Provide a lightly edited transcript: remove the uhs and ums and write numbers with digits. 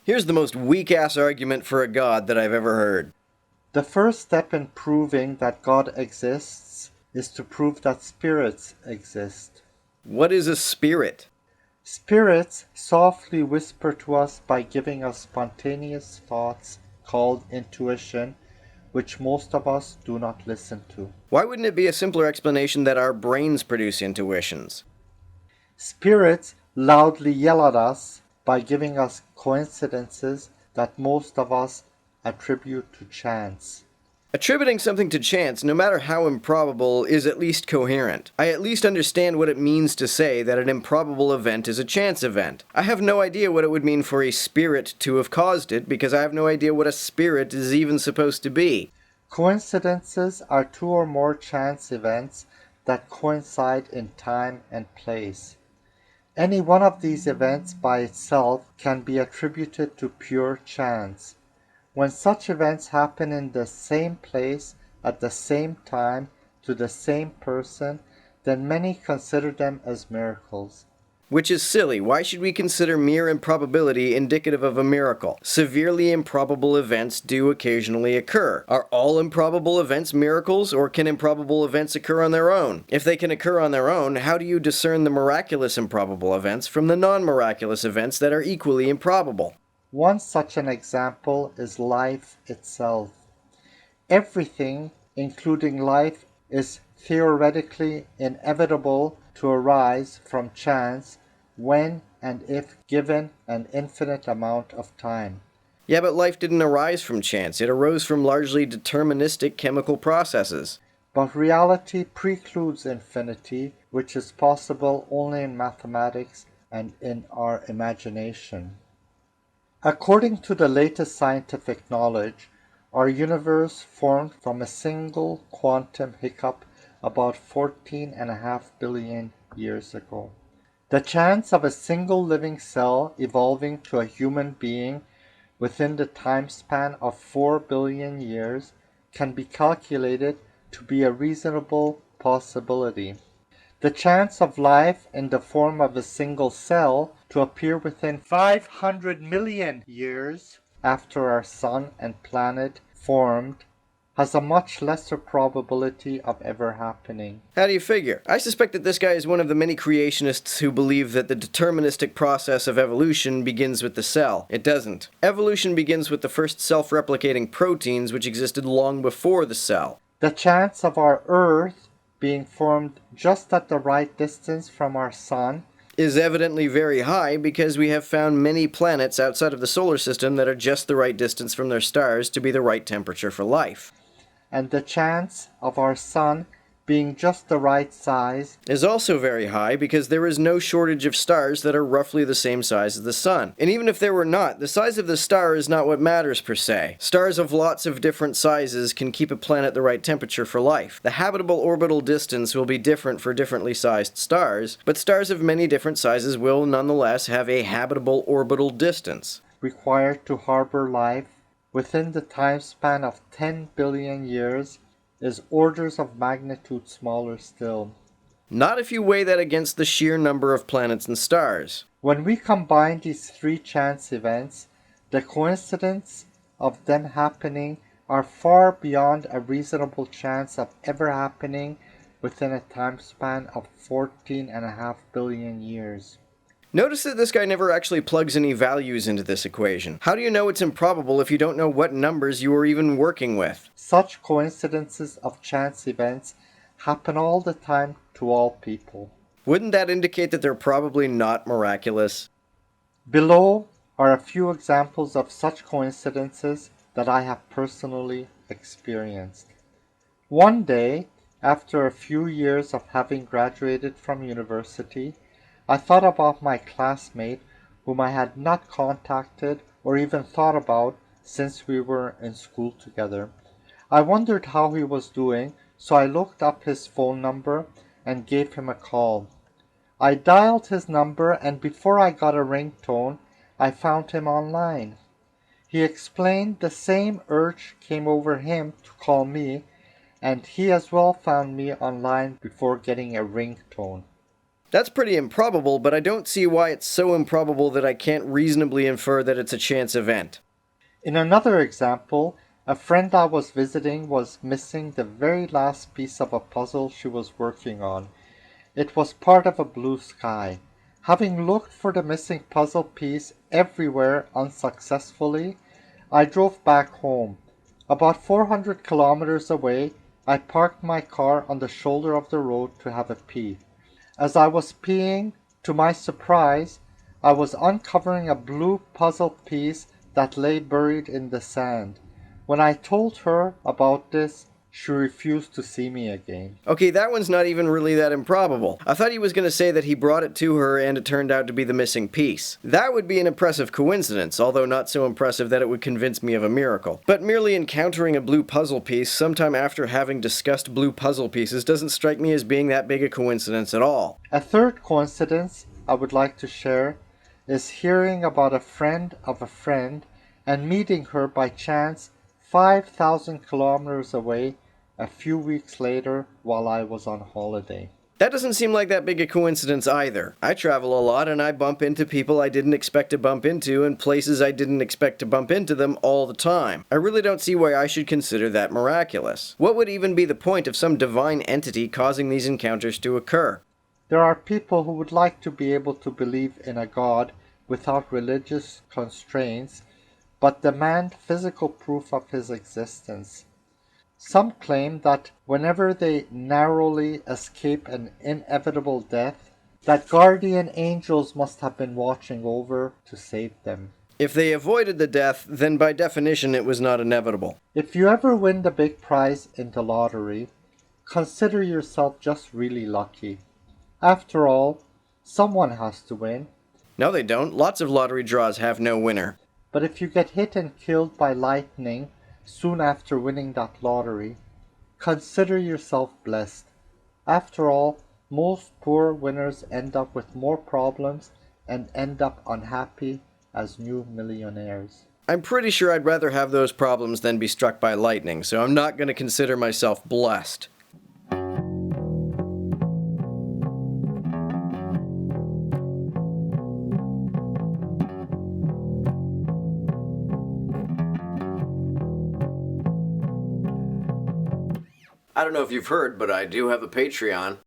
Here's the most weak-ass argument for a god that I've ever heard. The first step in proving that God exists is to prove that spirits exist. What is a spirit? Spirits softly whisper to us by giving us spontaneous thoughts called intuition, which most of us do not listen to. Why wouldn't it be a simpler explanation that our brains produce intuitions? Spirits loudly yell at us by giving us coincidences that most of us attribute to chance. Attributing something to chance, no matter how improbable, is at least coherent. I at least understand what it means to say that an improbable event is a chance event. I have no idea what it would mean for a spirit to have caused it, because I have no idea what a spirit is even supposed to be. Coincidences are two or more chance events that coincide in time and place. Any one of these events by itself can be attributed to pure chance. When such events happen in the same place at the same time to the same person, then many consider them as miracles. Which is silly. Why should we consider mere improbability indicative of a miracle? Severely improbable events do occasionally occur. Are all improbable events miracles, or can improbable events occur on their own? If they can occur on their own, how do you discern the miraculous improbable events from the non-miraculous events that are equally improbable? One such an example is life itself. Everything, including life, is theoretically inevitable to arise from chance when and if given an infinite amount of time. Yeah, but life didn't arise from chance. It arose from largely deterministic chemical processes. But reality precludes infinity, which is possible only in mathematics and in our imagination. According to the latest scientific knowledge, our universe formed from a single quantum hiccup about 14.5 billion years ago. The chance of a single living cell evolving to a human being within the time span of 4 billion years can be calculated to be a reasonable possibility. The chance of life in the form of a single cell to appear within 500 million years after our sun and planet formed has a much lesser probability of ever happening. How do you figure? I suspect that this guy is one of the many creationists who believe that the deterministic process of evolution begins with the cell. It doesn't. Evolution begins with the first self-replicating proteins, which existed long before the cell. The chance of our Earth being formed just at the right distance from our sun is evidently very high because we have found many planets outside of the solar system that are just the right distance from their stars to be the right temperature for life. And the chance of our sun being just the right size is also very high because there is no shortage of stars that are roughly the same size as the sun. And even if there were not, the size of the star is not what matters per se. Stars of lots of different sizes can keep a planet the right temperature for life. The habitable orbital distance will be different for differently sized stars, but stars of many different sizes will nonetheless have a habitable orbital distance required to harbor life within the time span of 10 billion years is orders of magnitude smaller still. Not if you weigh that against the sheer number of planets and stars. When we combine these three chance events, the coincidence of them happening are far beyond a reasonable chance of ever happening within a time span of 14.5 billion years. Notice that this guy never actually plugs any values into this equation. How do you know it's improbable if you don't know what numbers you are even working with? Such coincidences of chance events happen all the time to all people. Wouldn't that indicate that they're probably not miraculous? Below are a few examples of such coincidences that I have personally experienced. One day, after a few years of having graduated from university, I thought about my classmate whom I had not contacted or even thought about since we were in school together. I wondered how he was doing, so I looked up his phone number and gave him a call. I dialed his number, and before I got a ringtone, I found him online. He explained the same urge came over him to call me, and he as well found me online before getting a ringtone. That's pretty improbable, but I don't see why it's so improbable that I can't reasonably infer that it's a chance event. In another example, a friend I was visiting was missing the very last piece of a puzzle she was working on. It was part of a blue sky. Having looked for the missing puzzle piece everywhere unsuccessfully, I drove back home. About 400 kilometers away, I parked my car on the shoulder of the road to have a pee. As I was peeing, to my surprise, I was uncovering a blue puzzle piece that lay buried in the sand. When I told her about this, she refused to see me again. Okay, that one's not even really that improbable. I thought he was going to say that he brought it to her and it turned out to be the missing piece. That would be an impressive coincidence, although not so impressive that it would convince me of a miracle. But merely encountering a blue puzzle piece sometime after having discussed blue puzzle pieces doesn't strike me as being that big a coincidence at all. A third coincidence I would like to share is hearing about a friend of a friend and meeting her by chance 5,000 kilometers away a few weeks later while I was on holiday. That doesn't seem like that big a coincidence either. I travel a lot and I bump into people I didn't expect to bump into and places I didn't expect to bump into them all the time. I really don't see why I should consider that miraculous. What would even be the point of some divine entity causing these encounters to occur? There are people who would like to be able to believe in a God without religious constraints, but demand physical proof of his existence. Some claim that whenever they narrowly escape an inevitable death, that guardian angels must have been watching over to save them. If they avoided the death, then by definition it was not inevitable. If you ever win the big prize in the lottery, consider yourself just really lucky. After all, someone has to win. No, they don't. Lots of lottery draws have no winner. But if you get hit and killed by lightning soon after winning that lottery, consider yourself blessed. After all, most poor winners end up with more problems and end up unhappy as new millionaires. I'm pretty sure I'd rather have those problems than be struck by lightning, so I'm not going to consider myself blessed. I don't know if you've heard, but I do have a Patreon.